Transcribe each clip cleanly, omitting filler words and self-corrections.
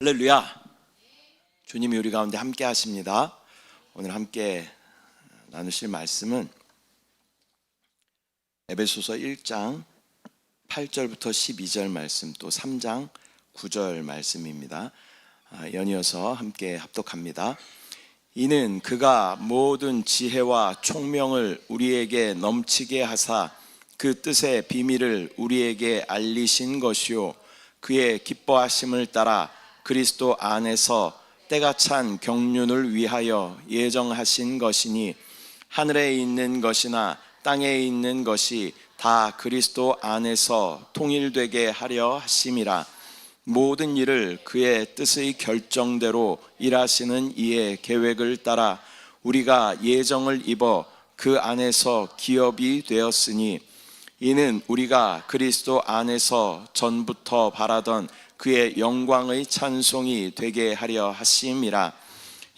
할렐루야. 주님이 우리 가운데 함께 하십니다. 오늘 함께 나누실 말씀은 에베소서 1장 8절부터 12절 말씀, 또 3장 9절 말씀입니다. 연이어서 함께 합독합니다. 이는 그가 모든 지혜와 총명을 우리에게 넘치게 하사 그 뜻의 비밀을 우리에게 알리신 것이요, 그의 기뻐하심을 따라 그리스도 안에서 때가 찬 경륜을 위하여 예정하신 것이니, 하늘에 있는 것이나 땅에 있는 것이 다 그리스도 안에서 통일되게 하려 하심이라. 모든 일을 그의 뜻의 결정대로 일하시는 이의 계획을 따라 우리가 예정을 입어 그 안에서 기업이 되었으니, 이는 우리가 그리스도 안에서 전부터 바라던 그의 영광의 찬송이 되게 하려 하심이라.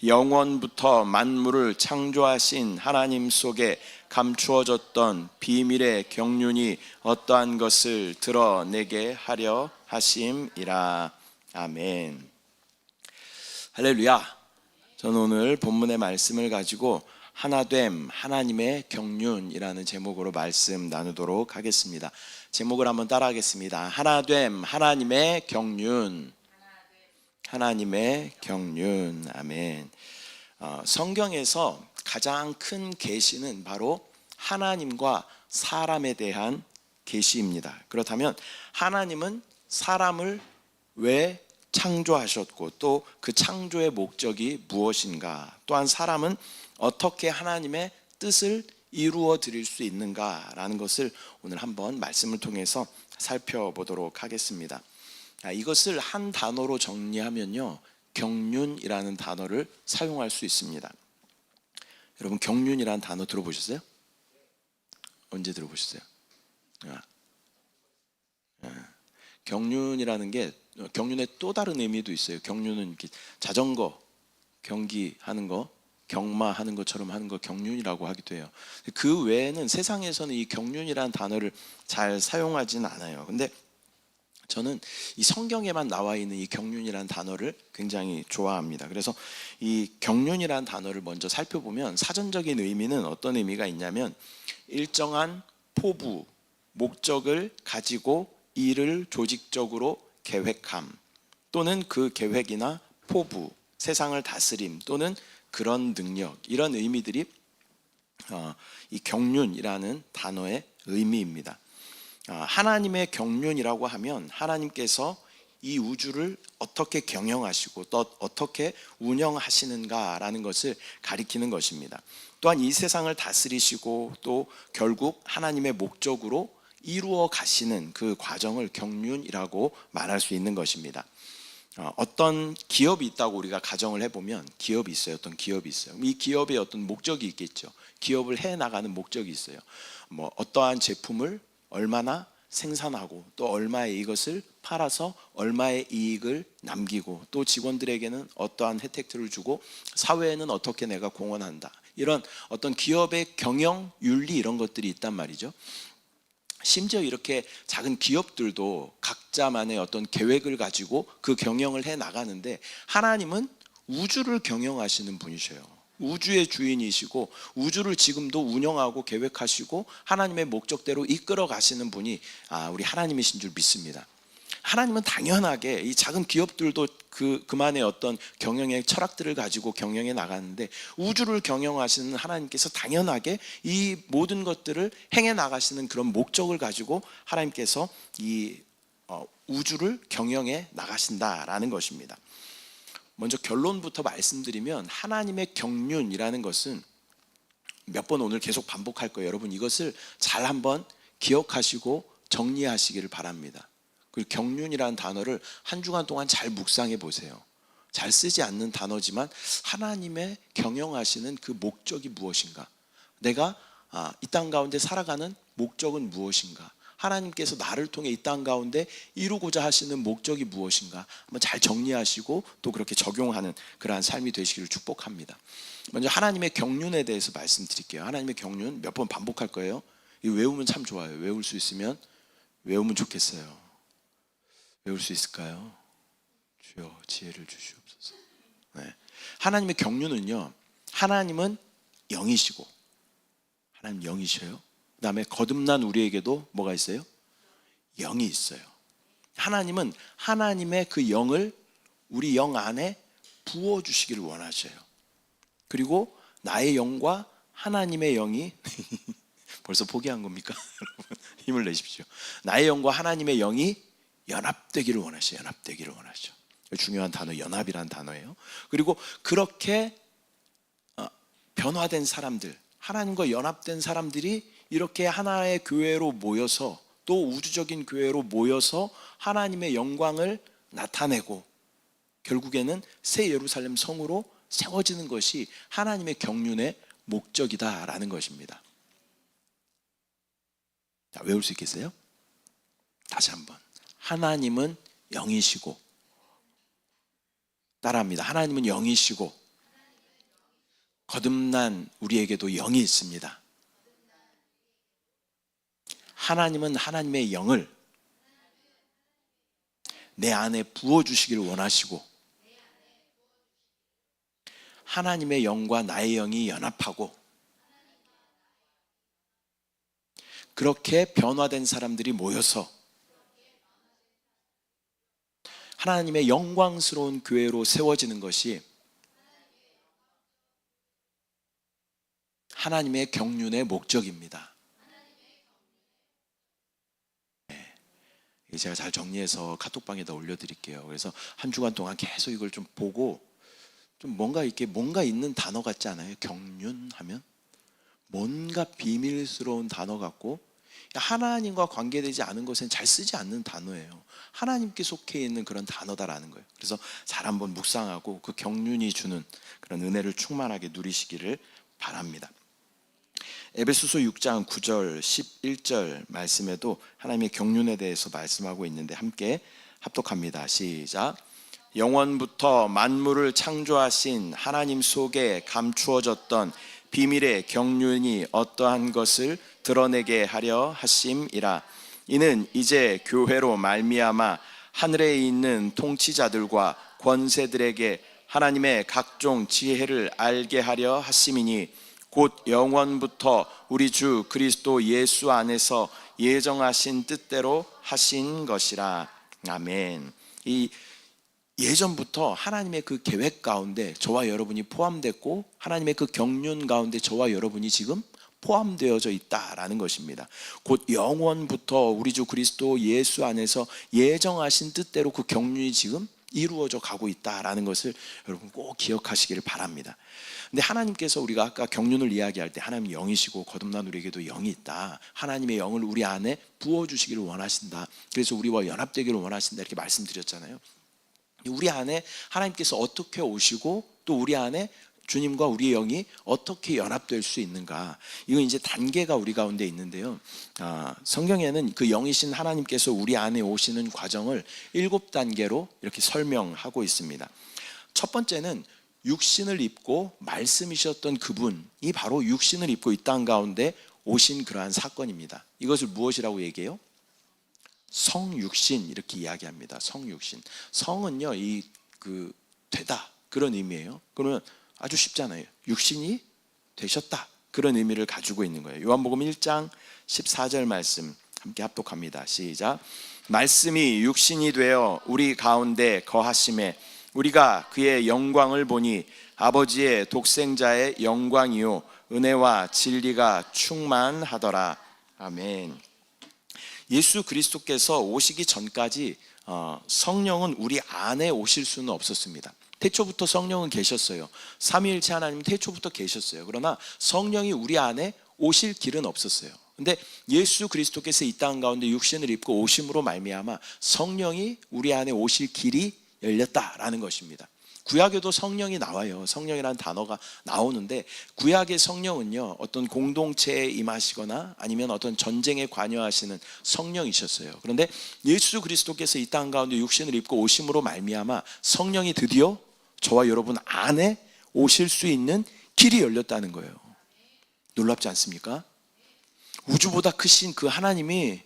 영원부터 만물을 창조하신 하나님 속에 감추어졌던 비밀의 경륜이 어떠한 것을 드러내게 하려 하심이라. 아멘. 할렐루야. 저는 오늘 본문의 말씀을 가지고 하나됨, 하나님의 경륜이라는 제목으로 말씀 나누도록 하겠습니다. 제목을 한번 따라하겠습니다. 하나됨, 하나님의 경륜. 하나님의 경륜. 아멘. 성경에서 가장 큰 계시는 바로 하나님과 사람에 대한 계시입니다. 그렇다면 하나님은 사람을 왜 창조하셨고, 또 그 창조의 목적이 무엇인가, 또한 사람은 어떻게 하나님의 뜻을 이루어 드릴 수 있는가라는 것을 오늘 한번 말씀을 통해서 살펴보도록 하겠습니다. 이것을 한 단어로 정리하면요, 경륜이라는 단어를 사용할 수 있습니다. 여러분, 경륜이라는 단어 들어보셨어요? 언제 들어보셨어요? 경륜이라는 게, 경륜의 또 다른 의미도 있어요. 경륜은 이렇게 자전거 경기하는 거, 경마하는 것처럼 하는 거 경륜이라고 하기도 해요. 그 외에는 세상에서는 이 경륜이라는 단어를 잘 사용하지는 않아요. 근데 저는 이 성경에만 나와 있는 이 경륜이라는 단어를 굉장히 좋아합니다. 그래서 이 경륜이라는 단어를 먼저 살펴보면 사전적인 의미는 어떤 의미가 있냐면, 일정한 포부, 목적을 가지고 일을 조직적으로 계획함, 또는 그 계획이나 포부, 세상을 다스림, 또는 그런 능력, 이런 의미들이 이 경륜이라는 단어의 의미입니다. 하나님의 경륜이라고 하면 하나님께서 이 우주를 어떻게 경영하시고 또 어떻게 운영하시는가라는 것을 가리키는 것입니다. 또한 이 세상을 다스리시고 또 결국 하나님의 목적으로 이루어 가시는 그 과정을 경륜이라고 말할 수 있는 것입니다. 어떤 기업이 있다고 우리가 가정을 해보면, 기업이 있어요. 어떤 기업이 있어요. 이 기업에 어떤 목적이 있겠죠. 기업을 해나가는 목적이 있어요. 어떠한 제품을 얼마나 생산하고 또 얼마에 이것을 팔아서 얼마의 이익을 남기고, 또 직원들에게는 어떠한 혜택들을 주고 사회에는 어떻게 내가 공헌한다, 이런 어떤 기업의 경영 윤리, 이런 것들이 있단 말이죠. 심지어 이렇게 작은 기업들도 각자만의 어떤 계획을 가지고 그 경영을 해 나가는데, 하나님은 우주를 경영하시는 분이셔요. 우주의 주인이시고 우주를 지금도 운영하고 계획하시고 하나님의 목적대로 이끌어 가시는 분이 우리 하나님이신 줄 믿습니다. 하나님은 당연하게 이 작은 기업들도 그만의 어떤 경영의 철학들을 가지고 경영해 나가는데, 우주를 경영하시는 하나님께서 당연하게 이 모든 것들을 행해 나가시는 그런 목적을 가지고 하나님께서 이 우주를 경영해 나가신다라는 것입니다. 먼저 결론부터 말씀드리면, 하나님의 경륜이라는 것은 몇 번 오늘 계속 반복할 거예요. 여러분, 이것을 잘 한번 기억하시고 정리하시기를 바랍니다. 그리고 경륜이라는 단어를 한 주간 동안 잘 묵상해 보세요. 잘 쓰지 않는 단어지만 하나님의 경영하시는 그 목적이 무엇인가, 내가 이 땅 가운데 살아가는 목적은 무엇인가, 하나님께서 나를 통해 이 땅 가운데 이루고자 하시는 목적이 무엇인가 한번 잘 정리하시고 또 그렇게 적용하는 그러한 삶이 되시기를 축복합니다. 먼저 하나님의 경륜에 대해서 말씀드릴게요. 하나님의 경륜 몇 번 반복할 거예요. 이거 외우면 참 좋아요. 외울 수 있으면 외우면 좋겠어요. 외울 수 있을까요? 주여 지혜를 주시옵소서. 네. 하나님의 경륜은요, 하나님은 영이시고, 하나님 영이셔요. 그 다음에 거듭난 우리에게도 뭐가 있어요? 영이 있어요. 하나님은 하나님의 그 영을 우리 영 안에 부어주시기를 원하셔요. 그리고 나의 영과 하나님의 영이 벌써 포기한 겁니까? 여러분 힘을 내십시오. 나의 영과 하나님의 영이 연합되기를 원하셔요. 연합되기를 원하셔. 중요한 단어, 연합이란 단어예요. 그리고 그렇게 변화된 사람들, 하나님과 연합된 사람들이 이렇게 하나의 교회로 모여서, 또 우주적인 교회로 모여서 하나님의 영광을 나타내고 결국에는 새 예루살렘 성으로 세워지는 것이 하나님의 경륜의 목적이다라는 것입니다. 자, 외울 수 있겠어요? 다시 한번. 하나님은 영이시고, 따라합니다. 하나님은 영이시고 거듭난 우리에게도 영이 있습니다. 하나님은 하나님의 영을 내 안에 부어주시기를 원하시고, 하나님의 영과 나의 영이 연합하고 그렇게 변화된 사람들이 모여서 하나님의 영광스러운 교회로 세워지는 것이 하나님의 경륜의 목적입니다. 제가 잘 정리해서 카톡방에다 올려드릴게요. 그래서 한 주간 동안 계속 이걸 좀 보고, 좀 뭔가 있는 단어 같지 않아요? 경륜하면 뭔가 비밀스러운 단어 같고, 하나님과 관계되지 않은 것은 잘 쓰지 않는 단어예요. 하나님께 속해 있는 그런 단어다라는 거예요. 그래서 잘 한번 묵상하고 그 경륜이 주는 그런 은혜를 충만하게 누리시기를 바랍니다. 에베소서 6장 9절 11절 말씀에도 하나님의 경륜에 대해서 말씀하고 있는데 함께 합독합니다. 시작. 영원부터 만물을 창조하신 하나님 속에 감추어졌던 비밀의 경륜이 어떠한 것을 드러내게 하려 하심이라. 이는 이제 교회로 말미암아 하늘에 있는 통치자들과 권세들에게 하나님의 각종 지혜를 알게 하려 하심이니, 곧 영원부터 우리 주 그리스도 예수 안에서 예정하신 뜻대로 하신 것이라. 아멘. 이 예전부터 하나님의 그 계획 가운데 저와 여러분이 포함됐고, 하나님의 그 경륜 가운데 저와 여러분이 지금 포함되어져 있다라는 것입니다. 곧 영원부터 우리 주 그리스도 예수 안에서 예정하신 뜻대로 그 경륜이 지금 이루어져 가고 있다라는 것을 여러분 꼭 기억하시기를 바랍니다. 근데 하나님께서, 우리가 아까 경륜을 이야기할 때 하나님 영이시고 거듭난 우리에게도 영이 있다, 하나님의 영을 우리 안에 부어주시기를 원하신다, 그래서 우리와 연합되기를 원하신다, 이렇게 말씀드렸잖아요. 우리 안에 하나님께서 어떻게 오시고 또 우리 안에 주님과 우리의 영이 어떻게 연합될 수 있는가, 이건 이제 단계가 우리 가운데 있는데요. 성경에는 그 영이신 하나님께서 우리 안에 오시는 과정을 7단계로 이렇게 설명하고 있습니다. 첫 번째는 육신을 입고 말씀이셨던 그분이 바로 육신을 입고 이 땅 가운데 오신 그러한 사건입니다. 이것을 무엇이라고 얘기해요? 성육신, 이렇게 이야기합니다. 성육신. 성은요, 되다, 그런 의미예요. 그러면 아주 쉽잖아요. 육신이 되셨다, 그런 의미를 가지고 있는 거예요. 요한복음 1장 14절 말씀 함께 합독합니다. 시작. 말씀이 육신이 되어 우리 가운데 거하심에 우리가 그의 영광을 보니 아버지의 독생자의 영광이요 은혜와 진리가 충만하더라. 아멘. 예수 그리스도께서 오시기 전까지 성령은 우리 안에 오실 수는 없었습니다. 태초부터 성령은 계셨어요. 삼위일체 하나님 태초부터 계셨어요. 그러나 성령이 우리 안에 오실 길은 없었어요. 근데 예수 그리스도께서 이 땅 가운데 육신을 입고 오심으로 말미암아 성령이 우리 안에 오실 길이 열렸다라는 것입니다. 구약에도 성령이 나와요. 성령이라는 단어가 나오는데, 구약의 성령은요, 어떤 공동체에 임하시거나 아니면 어떤 전쟁에 관여하시는 성령이셨어요. 그런데 예수 그리스도께서 이 땅 가운데 육신을 입고 오심으로 말미암아 성령이 드디어 저와 여러분 안에 오실 수 있는 길이 열렸다는 거예요. 놀랍지 않습니까? 우주보다 크신 그 하나님이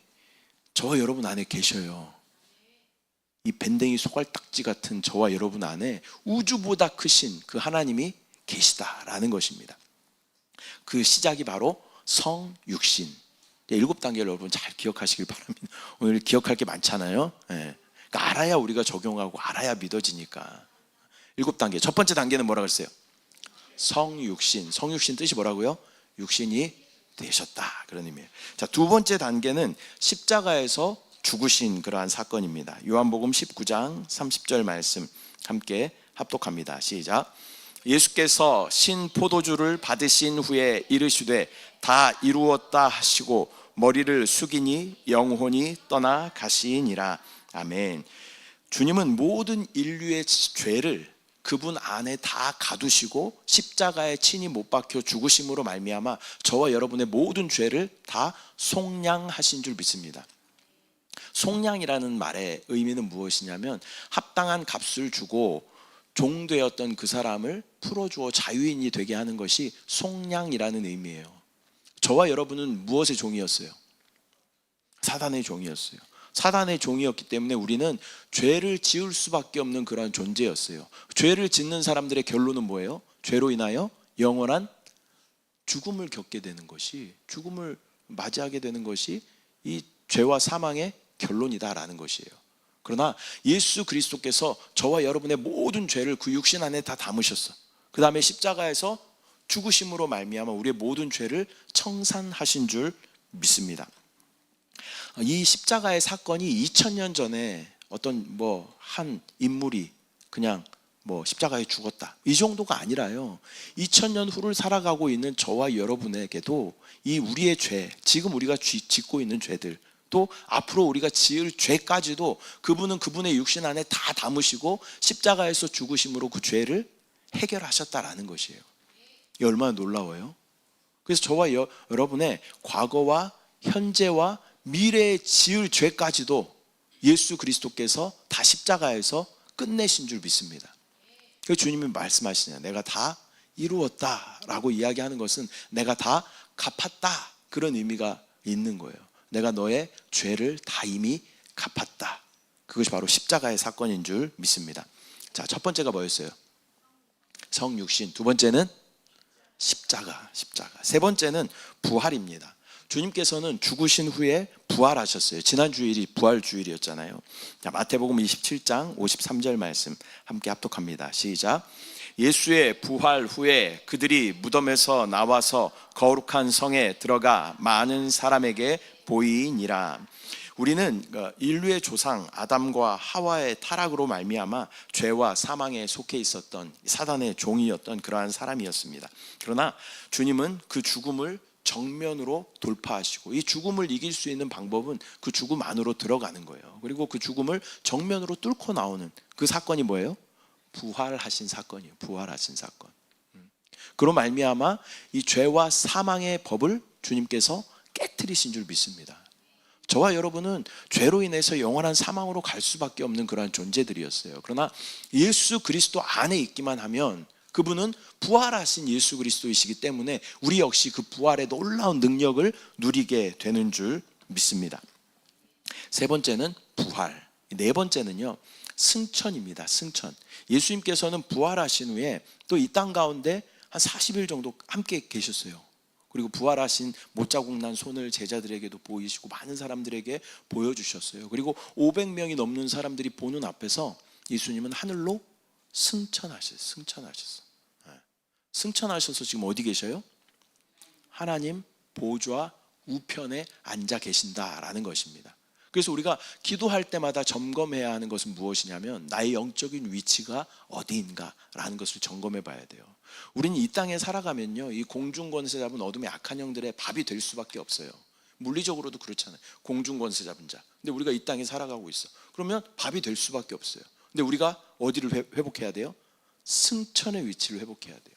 저와 여러분 안에 계셔요. 이 밴댕이 소갈딱지 같은 저와 여러분 안에 우주보다 크신 그 하나님이 계시다라는 것입니다. 그 시작이 바로 성육신. 7단계를 여러분 잘 기억하시길 바랍니다. 오늘 기억할 게 많잖아요. 예. 그러니까 알아야 우리가 적용하고 알아야 믿어지니까. 7단계. 첫 번째 단계는 뭐라고 했어요? 성육신. 성육신 뜻이 뭐라고요? 육신이 되셨다, 그런 의미예요. 자, 두 번째 단계는 십자가에서 죽으신 그러한 사건입니다. 요한복음 19장 30절 말씀 함께 합독합니다. 시작. 예수께서 신 포도주를 받으신 후에 이르시되 다 이루었다 하시고 머리를 숙이니 영혼이 떠나 가시니라. 아멘. 주님은 모든 인류의 죄를 그분 안에 다 가두시고 십자가에 친히 못 박혀 죽으심으로 말미암아 저와 여러분의 모든 죄를 다 속량하신 줄 믿습니다. 속량이라는 말의 의미는 무엇이냐면 합당한 값을 주고 종되었던 그 사람을 풀어주어 자유인이 되게 하는 것이 속량이라는 의미예요. 저와 여러분은 무엇의 종이었어요? 사단의 종이었어요. 사단의 종이었기 때문에 우리는 죄를 지을 수밖에 없는 그런 존재였어요. 죄를 짓는 사람들의 결론은 뭐예요? 죄로 인하여 영원한 죽음을 겪게 되는 것이, 죽음을 맞이하게 되는 것이 이 죄와 사망의 결론이다라는 것이에요. 그러나 예수 그리스도께서 저와 여러분의 모든 죄를 그 육신 안에 다 담으셨어. 그 다음에 십자가에서 죽으심으로 말미암아 우리의 모든 죄를 청산하신 줄 믿습니다. 이 십자가의 사건이 2000년 전에 어떤 한 인물이 그냥 십자가에 죽었다, 이 정도가 아니라요, 2000년 후를 살아가고 있는 저와 여러분에게도 이 우리의 죄, 지금 우리가 짓고 있는 죄들, 또 앞으로 우리가 지을 죄까지도 그분은 그분의 육신 안에 다 담으시고 십자가에서 죽으심으로 그 죄를 해결하셨다라는 것이에요. 이게 얼마나 놀라워요. 그래서 저와 여러분의 과거와 현재와 미래에 지을 죄까지도 예수 그리스도께서 다 십자가에서 끝내신 줄 믿습니다. 그래서 주님이 말씀하시냐, 내가 다 이루었다 라고 이야기하는 것은 내가 다 갚았다, 그런 의미가 있는 거예요. 내가 너의 죄를 다 이미 갚았다. 그것이 바로 십자가의 사건인 줄 믿습니다. 자, 첫 번째가 뭐였어요? 성육신. 두 번째는 십자가. 세 번째는 부활입니다. 주님께서는 죽으신 후에 부활하셨어요. 지난 주일이 부활 주일이었잖아요. 자, 마태복음 27장 53절 말씀 함께 합독합니다. 시작. 예수의 부활 후에 그들이 무덤에서 나와서 거룩한 성에 들어가 많은 사람에게 보이니라. 우리는 인류의 조상 아담과 하와의 타락으로 말미암아 죄와 사망에 속해 있었던 사단의 종이었던 그러한 사람이었습니다. 그러나 주님은 그 죽음을 정면으로 돌파하시고, 이 죽음을 이길 수 있는 방법은 그 죽음 안으로 들어가는 거예요. 그리고 그 죽음을 정면으로 뚫고 나오는 그 사건이 뭐예요? 부활하신 사건이에요. 부활하신 사건. 그로 말미암아 이 죄와 사망의 법을 주님께서 깨트리신 줄 믿습니다. 저와 여러분은 죄로 인해서 영원한 사망으로 갈 수밖에 없는 그러한 존재들이었어요. 그러나 예수 그리스도 안에 있기만 하면 그분은 부활하신 예수 그리스도이시기 때문에 우리 역시 그 부활의 놀라운 능력을 누리게 되는 줄 믿습니다. 세 번째는 부활. 네 번째는요, 승천입니다. 승천. 예수님께서는 부활하신 후에 또 이 땅 가운데 한 40일 정도 함께 계셨어요. 그리고 부활하신 못자국 난 손을 제자들에게도 보이시고 많은 사람들에게 보여주셨어요. 그리고 500명이 넘는 사람들이 보는 앞에서 예수님은 하늘로 승천하셨어요. 승천하셔서 지금 어디 계셔요? 하나님 보좌 우편에 앉아 계신다라는 것입니다. 그래서 우리가 기도할 때마다 점검해야 하는 것은 무엇이냐면 나의 영적인 위치가 어디인가라는 것을 점검해 봐야 돼요. 우리는 이 땅에 살아가면요, 이 공중권세 잡은 어둠의 악한 영들의 밥이 될 수밖에 없어요. 물리적으로도 그렇잖아요. 공중권세 잡은 자. 근데 우리가 이 땅에 살아가고 있어. 그러면 밥이 될 수밖에 없어요. 근데 우리가 어디를 회복해야 돼요? 승천의 위치를 회복해야 돼요.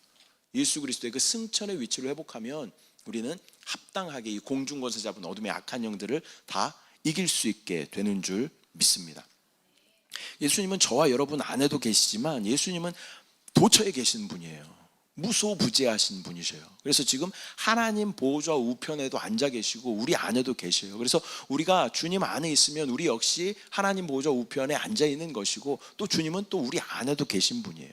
예수 그리스도의 그 승천의 위치를 회복하면 우리는 합당하게 이 공중권세 잡은 어둠의 악한 영들을 다 이길 수 있게 되는 줄 믿습니다. 예수님은 저와 여러분 안에도 계시지만 예수님은 도처에 계신 분이에요. 무소부재하신 분이셔요. 그래서 지금 하나님 보좌 우편에도 앉아 계시고 우리 안에도 계셔요. 그래서 우리가 주님 안에 있으면 우리 역시 하나님 보좌 우편에 앉아 있는 것이고, 또 주님은 또 우리 안에도 계신 분이에요.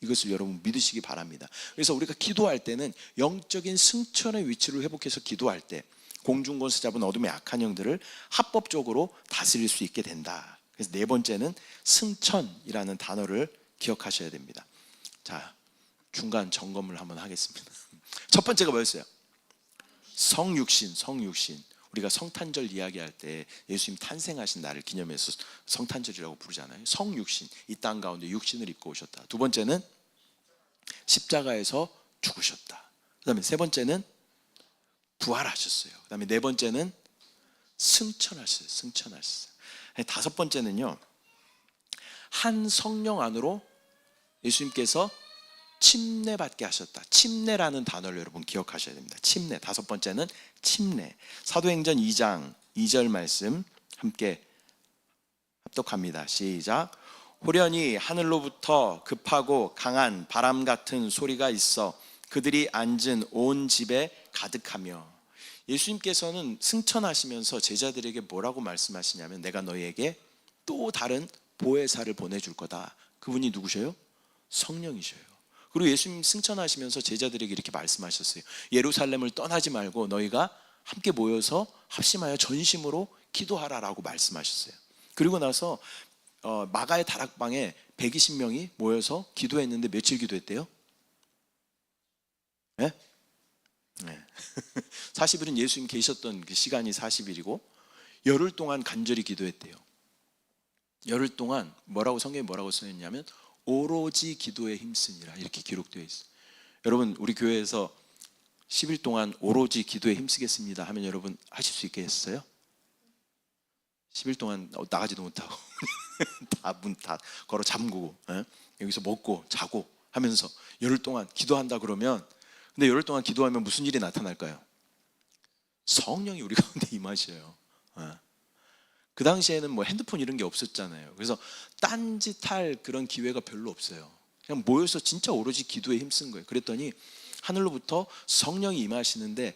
이것을 여러분 믿으시기 바랍니다. 그래서 우리가 기도할 때는 영적인 승천의 위치를 회복해서 기도할 때 공중권세 잡은 어둠의 악한 영들을 합법적으로 다스릴 수 있게 된다. 그래서 네 번째는 승천이라는 단어를 기억하셔야 됩니다. 자, 중간 점검을 한번 하겠습니다. 첫 번째가 뭐였어요? 성육신. 우리가 성탄절 이야기할 때 예수님 탄생하신 날을 기념해서 성탄절이라고 부르잖아요. 성육신, 이 땅 가운데 육신을 입고 오셨다. 두 번째는 십자가에서 죽으셨다. 그 다음에 세 번째는 부활하셨어요. 그 다음에 네 번째는 승천하셨어요. 다섯 번째는요, 한 성령 안으로 예수님께서 침례받게 하셨다. 침례라는 단어를 여러분 기억하셔야 됩니다. 침례. 다섯 번째는 침례. 사도행전 2장 2절 말씀 함께 합독합니다. 시작. 호련히 하늘로부터 급하고 강한 바람 같은 소리가 있어 그들이 앉은 온 집에 가득하며. 예수님께서는 승천하시면서 제자들에게 뭐라고 말씀하시냐면, 내가 너희에게 또 다른 보혜사를 보내줄 거다. 그분이 누구셔요? 성령이셔요. 그리고 예수님 승천하시면서 제자들에게 이렇게 말씀하셨어요. 예루살렘을 떠나지 말고 너희가 함께 모여서 합심하여 전심으로 기도하라라고 말씀하셨어요. 그리고 나서 마가의 다락방에 120명이 모여서 기도했는데 며칠 기도했대요? 네? 40일은 예수님 계셨던 그 시간이 40일이고 열흘 동안 간절히 기도했대요. 열흘 동안 성경에 뭐라고 써있냐면 오로지 기도에 힘쓰니라, 이렇게 기록되어 있어요. 여러분, 우리 교회에서 10일 동안 오로지 기도에 힘쓰겠습니다 하면 여러분 하실 수 있겠어요? 10일 동안 나가지도 못하고 다 문 다 걸어 잠그고 여기서 먹고 자고 하면서 열흘 동안 기도한다 그러면, 근데 열흘 동안 기도하면 무슨 일이 나타날까요? 성령이 우리 가운데 임하셔요. 그 당시에는 뭐 핸드폰 이런 게 없었잖아요. 그래서 딴짓할 그런 기회가 별로 없어요. 그냥 모여서 진짜 오로지 기도에 힘쓴 거예요. 그랬더니 하늘로부터 성령이 임하시는데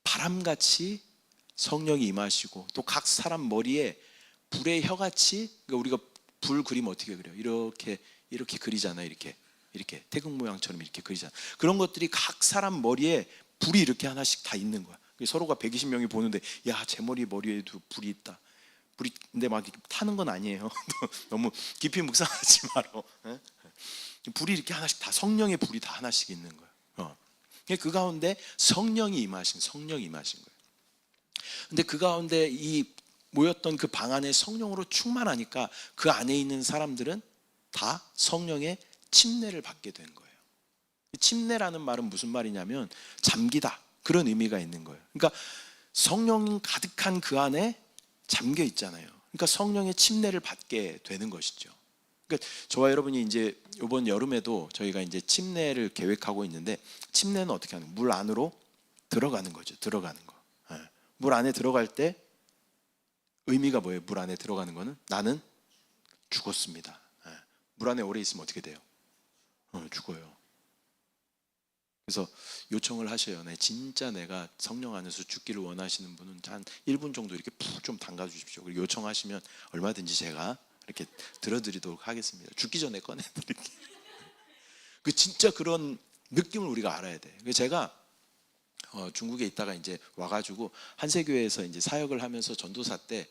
바람같이 성령이 임하시고, 또 각 사람 머리에 불의 혀같이, 그러니까 우리가 불 그리면 어떻게 그려요? 이렇게 그리잖아요. 이렇게 태극 모양처럼 이렇게 그리잖아요. 그런 것들이 각 사람 머리에 불이 이렇게 하나씩 다 있는 거야. 서로가 120명이 보는데, 야, 제 머리에도 불이 있다. 불이 근데 막 타는 건 아니에요. 너무 깊이 묵상하지 말어. 불이 이렇게 하나씩 다, 성령의 불이 다 하나씩 있는 거예요. 그 가운데 성령이 임하신 거예요. 근데 그 가운데 이 모였던 그 방 안에 성령으로 충만하니까 그 안에 있는 사람들은 다 성령의 침례를 받게 된 거예요. 침례라는 말은 무슨 말이냐면 잠기다, 그런 의미가 있는 거예요. 그러니까 성령 가득한 그 안에 잠겨 있잖아요. 그러니까 성령의 침례를 받게 되는 것이죠. 그러니까 저와 여러분이 이제 이번 여름에도 저희가 이제 침례를 계획하고 있는데, 침례는 어떻게 하는 거예요? 물 안으로 들어가는 거죠. 들어가는 거. 물 안에 들어갈 때 의미가 뭐예요? 물 안에 들어가는 거는 나는 죽었습니다. 물 안에 오래 있으면 어떻게 돼요? 죽어요. 그래서 요청을 하셔요. 진짜 내가 성령 안에서 죽기를 원하시는 분은 한 1분 정도 이렇게 푹 좀 담가 주십시오. 그리고 요청하시면 얼마든지 제가 이렇게 들어드리도록 하겠습니다. 죽기 전에 꺼내드릴게요. 그 진짜 그런 느낌을 우리가 알아야 돼. 그래서 제가 중국에 있다가 이제 와가지고 한세교회에서 이제 사역을 하면서 전도사 때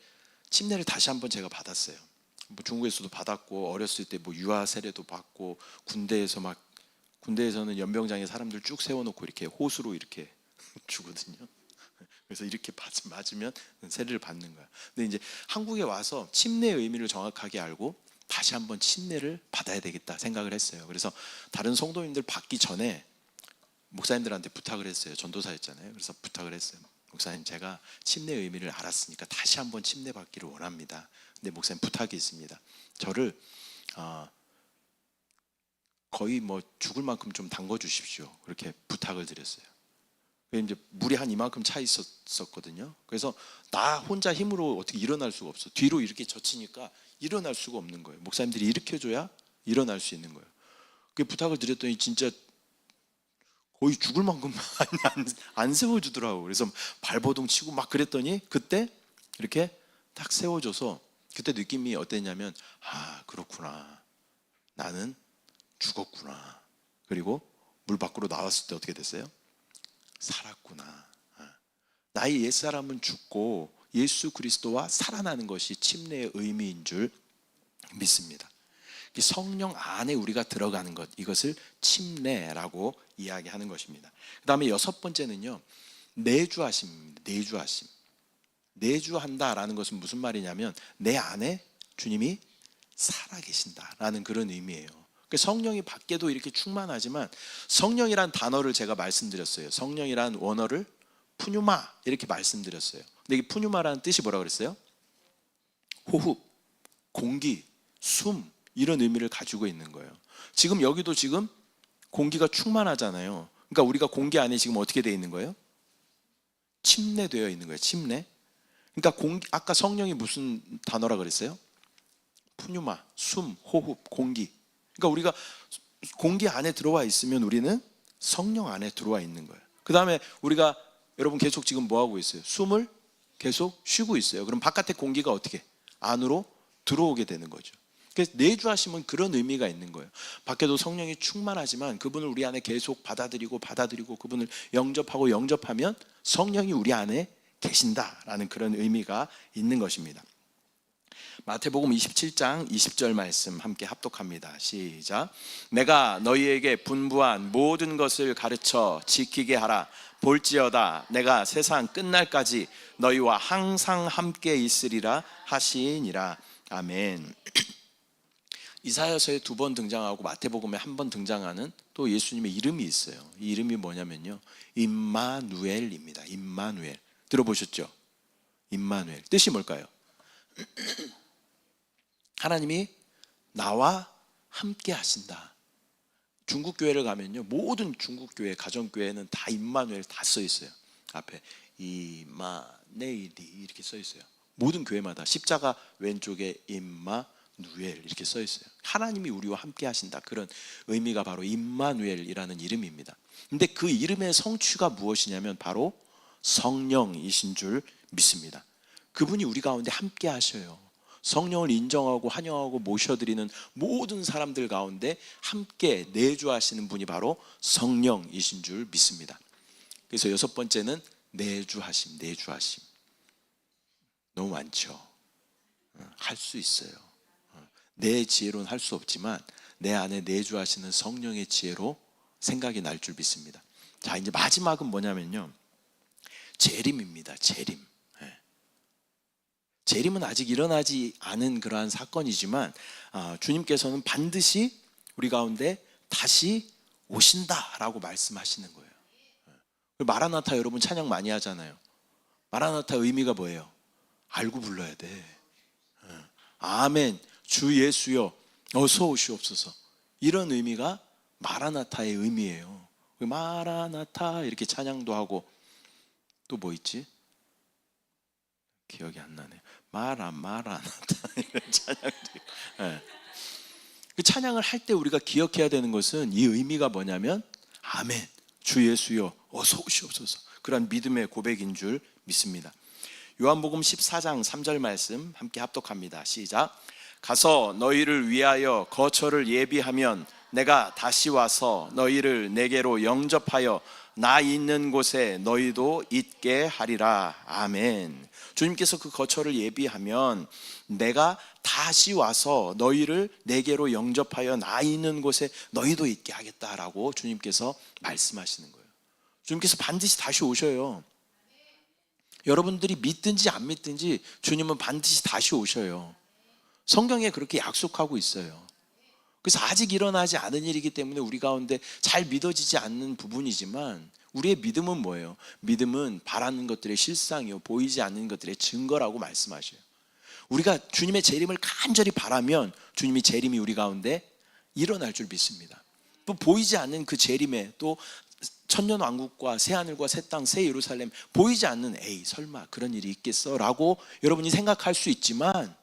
침례를 다시 한번 제가 받았어요. 뭐 중국에서도 받았고, 어렸을 때 뭐 유아 세례도 받고, 군대에서는 연병장에 사람들 쭉 세워놓고 이렇게 호수로 이렇게 주거든요. 그래서 이렇게 맞으면 세례를 받는 거야. 근데 이제 한국에 와서 침례의 의미를 정확하게 알고 다시 한번 침례를 받아야 되겠다 생각을 했어요. 그래서 다른 성도님들 받기 전에 목사님들한테 부탁을 했어요. 전도사였잖아요. 그래서 부탁을 했어요. 목사님, 제가 침례의 의미를 알았으니까 다시 한번 침례 받기를 원합니다. 근데 목사님, 부탁이 있습니다. 저를 거의 뭐 죽을 만큼 좀 담궈 주십시오. 그렇게 부탁을 드렸어요. 이제 물이 한 이만큼 차 있었거든요. 그래서 나 혼자 힘으로 어떻게 일어날 수가 없어. 뒤로 이렇게 젖히니까 일어날 수가 없는 거예요. 목사님들이 일으켜줘야 일어날 수 있는 거예요. 그 부탁을 드렸더니 진짜 거의 죽을 만큼 안 세워주더라고. 그래서 발버둥 치고 막 그랬더니 그때 이렇게 딱 세워줘서 그때 느낌이 어땠냐면, 아, 그렇구나, 나는 죽었구나. 그리고 물 밖으로 나왔을 때 어떻게 됐어요? 살았구나. 나의 옛사람은 죽고 예수 그리스도와 살아나는 것이 침례의 의미인 줄 믿습니다. 성령 안에 우리가 들어가는 것, 이것을 침례라고 이야기하는 것입니다. 그 다음에 여섯 번째는요, 내주하심입니다. 내주하심. 내주한다라는 것은 무슨 말이냐면 내 안에 주님이 살아계신다라는 그런 의미예요. 성령이 밖에도 이렇게 충만하지만, 성령이란 단어를 제가 말씀드렸어요. 성령이란 원어를 푸뉴마 이렇게 말씀드렸어요. 근데 이 푸뉴마라는 뜻이 뭐라고 그랬어요? 호흡, 공기, 숨, 이런 의미를 가지고 있는 거예요. 지금 여기도 지금 공기가 충만하잖아요. 그러니까 우리가 공기 안에 지금 어떻게 되어 있는 거예요? 침례되어 있는 거예요. 침례. 그러니까 아까 성령이 무슨 단어라 그랬어요? 푸뉴마, 숨, 호흡, 공기. 그러니까 우리가 공기 안에 들어와 있으면 우리는 성령 안에 들어와 있는 거예요. 그 다음에 우리가, 여러분 계속 지금 뭐 하고 있어요? 숨을 계속 쉬고 있어요. 그럼 바깥의 공기가 어떻게 안으로 들어오게 되는 거죠. 그래서 내주하심은 그런 의미가 있는 거예요. 밖에도 성령이 충만하지만 그분을 우리 안에 계속 받아들이고 그분을 영접하면 성령이 우리 안에 계신다라는 그런 의미가 있는 것입니다. 마태복음 27장 20절 말씀 함께 합독합니다. 시작. 내가 너희에게 분부한 모든 것을 가르쳐 지키게 하라. 볼지어다 내가 세상 끝날까지 너희와 항상 함께 있으리라 하시니라. 아멘. 이사야서에 2번 등장하고 마태복음에 1번 등장하는 또 예수님의 이름이 있어요. 이 이름이 뭐냐면요, 임마누엘입니다. 임마누엘. 들어보셨죠? 임마누엘. 뜻이 뭘까요? 하나님이 나와 함께 하신다. 중국 교회를 가면요, 모든 중국 교회, 가정 교회는 다 임마누엘 다 써 있어요. 앞에 이마네일이 이렇게 써 있어요. 모든 교회마다 십자가 왼쪽에 임마누엘 이렇게 써 있어요. 하나님이 우리와 함께 하신다, 그런 의미가 바로 임마누엘이라는 이름입니다. 근데 그 이름의 성취가 무엇이냐면 바로 성령이신 줄 믿습니다. 그분이 우리 가운데 함께 하셔요. 성령을 인정하고 환영하고 모셔드리는 모든 사람들 가운데 함께 내주하시는 분이 바로 성령이신 줄 믿습니다. 그래서 여섯 번째는 내주하심. 내주하심 너무 많죠. 할 수 있어요. 내 지혜로는 할 수 없지만 내 안에 내주하시는 성령의 지혜로 생각이 날 줄 믿습니다. 자, 이제 마지막은 뭐냐면요, 재림입니다. 재림. 재림은 아직 일어나지 않은 그러한 사건이지만 주님께서는 반드시 우리 가운데 다시 오신다라고 말씀하시는 거예요. 마라나타 여러분 찬양 많이 하잖아요. 마라나타 의미가 뭐예요? 알고 불러야 돼. 아멘, 주 예수여 어서 오시옵소서. 이런 의미가 마라나타의 의미예요. 마라나타 이렇게 찬양도 하고, 또 뭐 있지? 기억이 안 나네요. 마라나타 이런 찬양도. 그 찬양을 할 때 우리가 기억해야 되는 것은 이 의미가 뭐냐면 아멘, 주 예수여 어서 오시옵소서, 그런 믿음의 고백인 줄 믿습니다. 요한복음 14장 3절 말씀 함께 합독합니다. 시작. 가서 너희를 위하여 거처를 예비하면 내가 다시 와서 너희를 내게로 영접하여 나 있는 곳에 너희도 있게 하리라. 아멘. 주님께서 그 거처를 예비하면 내가 다시 와서 너희를 내게로 영접하여 나 있는 곳에 너희도 있게 하겠다라고 주님께서 말씀하시는 거예요. 주님께서 반드시 다시 오셔요. 여러분들이 믿든지 안 믿든지 주님은 반드시 다시 오셔요. 성경에 그렇게 약속하고 있어요. 그래서 아직 일어나지 않은 일이기 때문에 우리 가운데 잘 믿어지지 않는 부분이지만, 우리의 믿음은 뭐예요? 믿음은 바라는 것들의 실상이요 보이지 않는 것들의 증거라고 말씀하셔요. 우리가 주님의 재림을 간절히 바라면 주님이 재림이 우리 가운데 일어날 줄 믿습니다. 또 보이지 않는 그 재림에, 또 천년왕국과 새하늘과 새 땅 새 예루살렘, 보이지 않는 에이 설마 그런 일이 있겠어? 라고 여러분이 생각할 수 있지만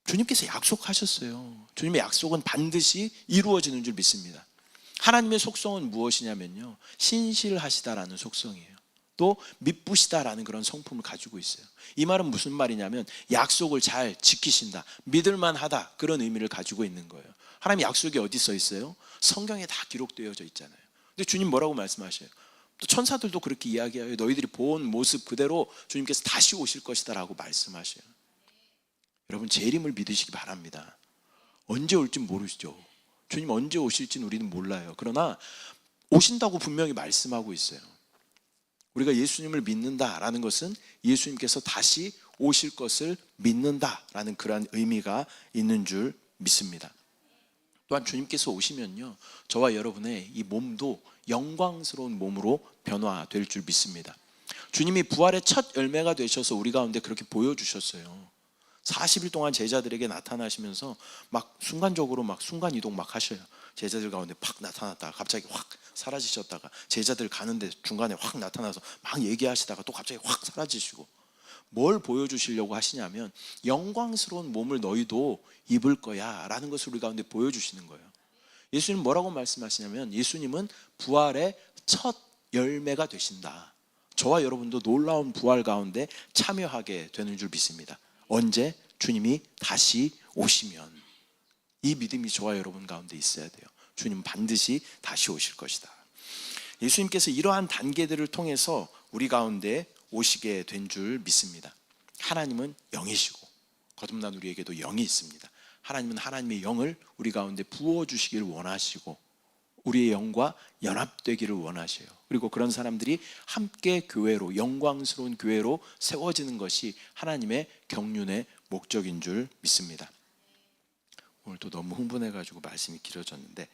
주님께서 약속하셨어요. 주님의 약속은 반드시 이루어지는 줄 믿습니다. 하나님의 속성은 무엇이냐면요, 신실하시다라는 속성이에요. 또 미쁘시다라는 그런 성품을 가지고 있어요. 이 말은 무슨 말이냐면 약속을 잘 지키신다, 믿을만하다, 그런 의미를 가지고 있는 거예요. 하나님 약속이 어디 써 있어요? 성경에 다 기록되어져 있잖아요. 근데 주님 뭐라고 말씀하셔요? 또 천사들도 그렇게 이야기해요. 너희들이 본 모습 그대로 주님께서 다시 오실 것이다 라고 말씀하셔요. 여러분, 재림을 믿으시기 바랍니다. 언제 올지 모르시죠. 주님 언제 오실지는 우리는 몰라요. 그러나 오신다고 분명히 말씀하고 있어요. 우리가 예수님을 믿는다라는 것은 예수님께서 다시 오실 것을 믿는다라는 그러한 의미가 있는 줄 믿습니다. 또한 주님께서 오시면요, 저와 여러분의 이 몸도 영광스러운 몸으로 변화될 줄 믿습니다. 주님이 부활의 첫 열매가 되셔서 우리 가운데 그렇게 보여주셨어요. 40일 동안 제자들에게 나타나시면서 막 순간적으로 막 순간이동 막 하셔요. 제자들 가운데 팍 나타났다가 갑자기 확 사라지셨다가, 제자들 가는데 중간에 확 나타나서 막 얘기하시다가 또 갑자기 확 사라지시고, 뭘 보여주시려고 하시냐면 영광스러운 몸을 너희도 입을 거야 라는 것을 우리 가운데 보여주시는 거예요. 예수님 뭐라고 말씀하시냐면 예수님은 부활의 첫 열매가 되신다. 저와 여러분도 놀라운 부활 가운데 참여하게 되는 줄 믿습니다. 언제? 주님이 다시 오시면. 이 믿음이 저와 여러분 가운데 있어야 돼요. 주님 반드시 다시 오실 것이다. 예수님께서 이러한 단계들을 통해서 우리 가운데 오시게 된 줄 믿습니다. 하나님은 영이시고 거듭난 우리에게도 영이 있습니다. 하나님은 하나님의 영을 우리 가운데 부어주시기를 원하시고 우리의 영과 연합되기를 원하셔요. 그리고 그런 사람들이 함께 교회로, 영광스러운 교회로 세워지는 것이 하나님의 경륜의 목적인 줄 믿습니다. 오늘도 너무 흥분해가지고 말씀이 길어졌는데,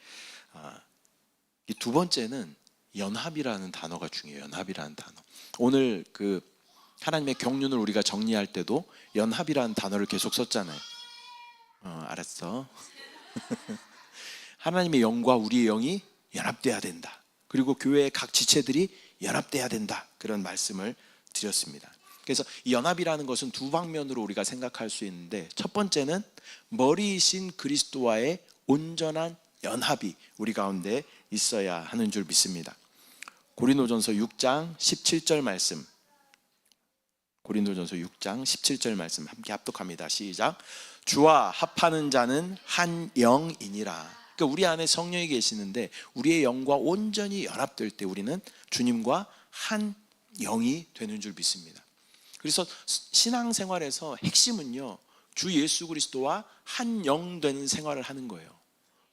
이 두 번째는 연합이라는 단어가 중요해요. 연합이라는 단어. 오늘 그 하나님의 경륜을 우리가 정리할 때도 연합이라는 단어를 계속 썼잖아요. 알았어. 하나님의 영과 우리의 영이 연합돼야 된다. 그리고 교회의 각 지체들이 연합돼야 된다. 그런 말씀을 드렸습니다. 그래서 이 연합이라는 것은 두 방면으로 우리가 생각할 수 있는데, 첫 번째는 머리이신 그리스도와의 온전한 연합이 우리 가운데 있어야 하는 줄 믿습니다. 고린도전서 6장 17절 말씀, 고린도전서 6장 17절 말씀 함께 합독합니다. 시작. 주와 합하는 자는 한 영이니라. 그러니까 우리 안에 성령이 계시는데 우리의 영과 온전히 연합될 때 우리는 주님과 한 영이 되는 줄 믿습니다. 그래서 신앙생활에서 핵심은요, 주 예수 그리스도와 한 영 되는 생활을 하는 거예요.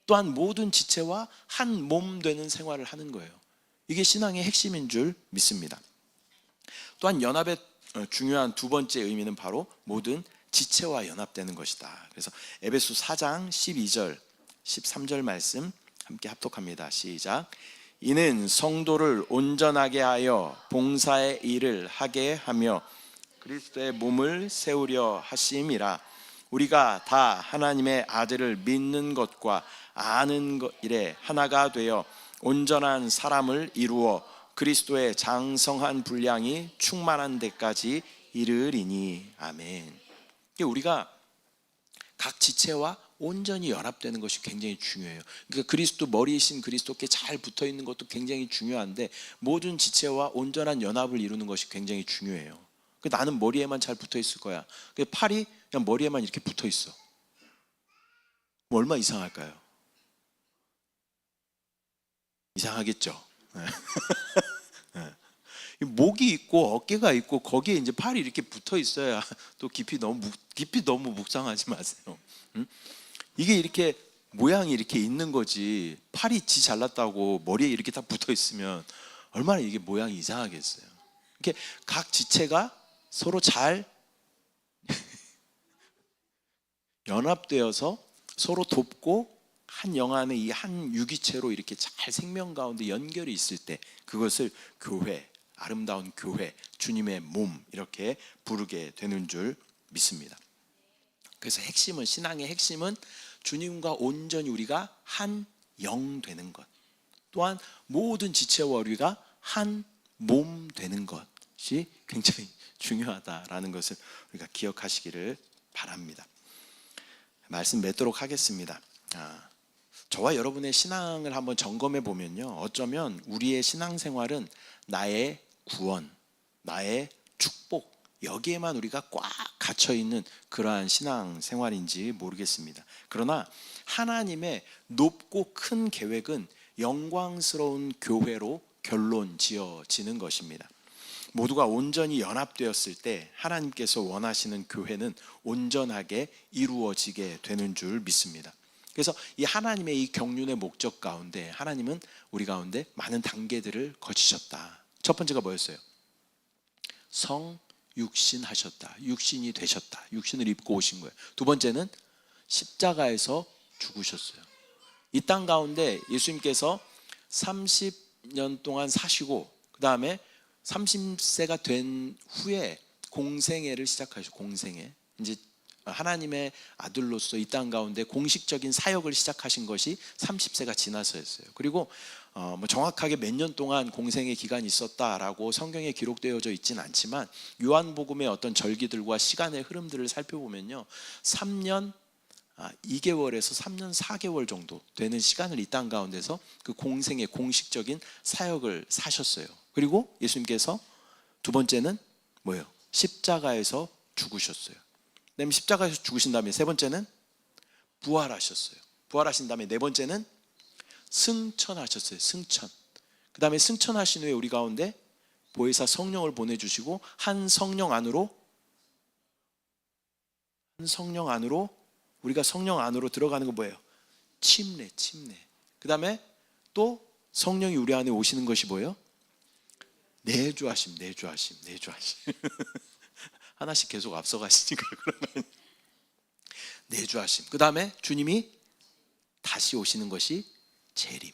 또한 모든 지체와 한 몸 되는 생활을 하는 거예요. 이게 신앙의 핵심인 줄 믿습니다. 또한 연합의 중요한 두 번째 의미는 바로 모든 지체와 연합되는 것이다. 그래서 에베소 4장 12절 13절 말씀 함께 합독합니다. 시작. 이는 성도를 온전하게 하여 봉사의 일을 하게 하며 그리스도의 몸을 세우려 하심이라. 우리가 다 하나님의 아들을 믿는 것과 아는 것 일에 하나가 되어 온전한 사람을 이루어 그리스도의 장성한 분량이 충만한 데까지 이르리니. 아멘. 우리가 각 지체와 온전히 연합되는 것이 굉장히 중요해요. 그러니까 그리스도 머리이신 그리스도께 잘 붙어 있는 것도 굉장히 중요한데 모든 지체와 온전한 연합을 이루는 것이 굉장히 중요해요. 나는 머리에만 잘 붙어 있을 거야. 팔이 그냥 머리에만 이렇게 붙어 있어. 얼마나 이상할까요? 이상하겠죠. 목이 있고 어깨가 있고 거기에 이제 팔이 이렇게 붙어 있어야 또 깊이 너무 묵상하지 마세요. 응? 이게 이렇게 모양이 이렇게 있는 거지, 팔이 지 잘났다고 머리에 이렇게 딱 붙어 있으면 얼마나 이게 모양이 이상하겠어요. 이렇게 각 지체가 서로 잘 연합되어서 서로 돕고 한 영 안에 이 한 유기체로 이렇게 잘 생명 가운데 연결이 있을 때 그것을 교회, 아름다운 교회, 주님의 몸 이렇게 부르게 되는 줄 믿습니다. 그래서 핵심은, 신앙의 핵심은 주님과 온전히 우리가 한 영 되는 것, 또한 모든 지체와 우리가 한 몸 되는 것이 굉장히 중요하다라는 것을 우리가 기억하시기를 바랍니다. 말씀 맺도록 하겠습니다. 저와 여러분의 신앙을 한번 점검해 보면요, 어쩌면 우리의 신앙생활은 나의 구원, 나의 축복, 여기에만 우리가 꽉 갇혀 있는 그러한 신앙생활인지 모르겠습니다. 그러나 하나님의 높고 큰 계획은 영광스러운 교회로 결론 지어지는 것입니다. 모두가 온전히 연합되었을 때 하나님께서 원하시는 교회는 온전하게 이루어지게 되는 줄 믿습니다. 그래서 이 하나님의 이 경륜의 목적 가운데 하나님은 우리 가운데 많은 단계들을 거치셨다. 첫 번째가 뭐였어요? 육신하셨다. 육신이 되셨다. 육신을 입고 오신 거예요. 두 번째는 십자가에서 죽으셨어요. 이 땅 가운데 예수님께서 30년 동안 사시고 그 다음에 30세가 된 후에 공생애를 시작하셨어요. 공생애. 이제 하나님의 아들로서 이 땅 가운데 공식적인 사역을 시작하신 것이 30세가 지나서였어요. 그리고 정확하게 몇 년 동안 공생의 기간이 있었다라고 성경에 기록되어져 있지는 않지만 요한복음의 어떤 절기들과 시간의 흐름들을 살펴보면요, 3년 2개월에서 3년 4개월 정도 되는 시간을 이 땅 가운데서 그 공생의 공식적인 사역을 사셨어요. 그리고 예수님께서 두 번째는 뭐예요? 십자가에서 죽으셨어요. 그다음에 십자가에서 죽으신 다음에 세 번째는 부활하셨어요. 부활하신 다음에 네 번째는 승천하셨어요. 승천. 그 다음에 승천하신 후에 우리 가운데 보혜사 성령을 보내주시고 한 성령 안으로 우리가 성령 안으로 들어가는 건 뭐예요? 침례. 그 다음에 또 성령이 우리 안에 오시는 것이 뭐예요? 내주하심. 하나씩 계속 앞서가시니까 그러면 내주하심. 그 다음에 주님이 다시 오시는 것이 재림.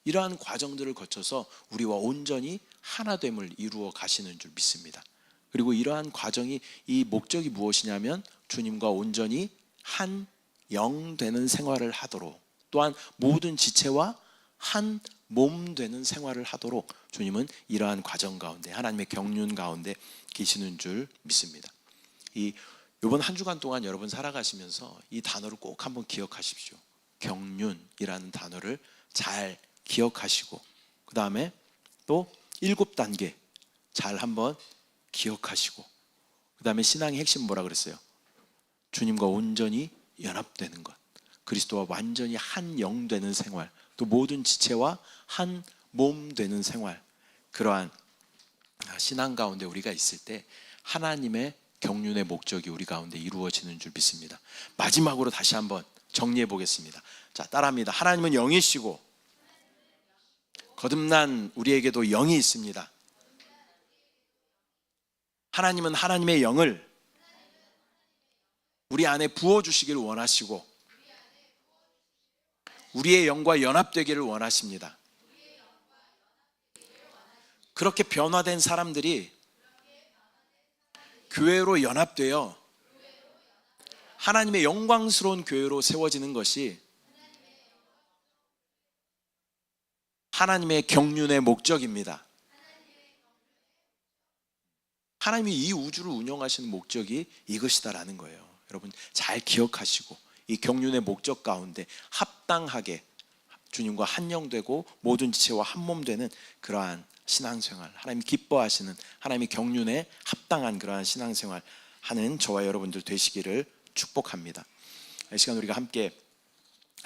이러한 과정들을 거쳐서 우리와 온전히 하나됨을 이루어 가시는 줄 믿습니다. 그리고 이러한 과정이 이 목적이 무엇이냐면 주님과 온전히 한 영 되는 생활을 하도록, 또한 모든 지체와 한 몸 되는 생활을 하도록 주님은 이러한 과정 가운데 하나님의 경륜 가운데 계시는 줄 믿습니다. 이번 한 주간 동안 여러분 살아가시면서 이 단어를 꼭 한번 기억하십시오. 경륜이라는 단어를 잘 기억하시고 그 다음에 또 7단계 잘 한번 기억하시고 그 다음에 신앙의 핵심 뭐라 그랬어요? 주님과 온전히 연합되는 것, 그리스도와 완전히 한 영 되는 생활, 또 모든 지체와 한 몸 되는 생활, 그러한 신앙 가운데 우리가 있을 때 하나님의 경륜의 목적이 우리 가운데 이루어지는 줄 믿습니다. 마지막으로 다시 한번 정리해 보겠습니다. 자, 따라합니다. 하나님은 영이시고 거듭난 우리에게도 영이 있습니다. 하나님은 하나님의 영을 우리 안에 부어주시기를 원하시고 우리의 영과 연합되기를 원하십니다. 그렇게 변화된 사람들이 교회로 연합되어 하나님의 영광스러운 교회로 세워지는 것이 하나님의 경륜의 목적입니다. 하나님이 이 우주를 운영하시는 목적이 이것이다라는 거예요. 여러분 잘 기억하시고 이 경륜의 목적 가운데 합당하게 주님과 한영되고 모든 지체와 한몸 되는 그러한 신앙생활, 하나님 기뻐하시는 하나님의 경륜에 합당한 그러한 신앙생활 하는 저와 여러분들 되시기를 축복합니다. 이 시간 우리가 함께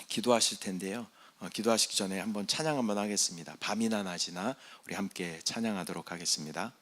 기도하실 텐데요, 기도하시기 전에 한번 찬양 한번 하겠습니다. 밤이나 낮이나 우리 함께 찬양하도록 하겠습니다.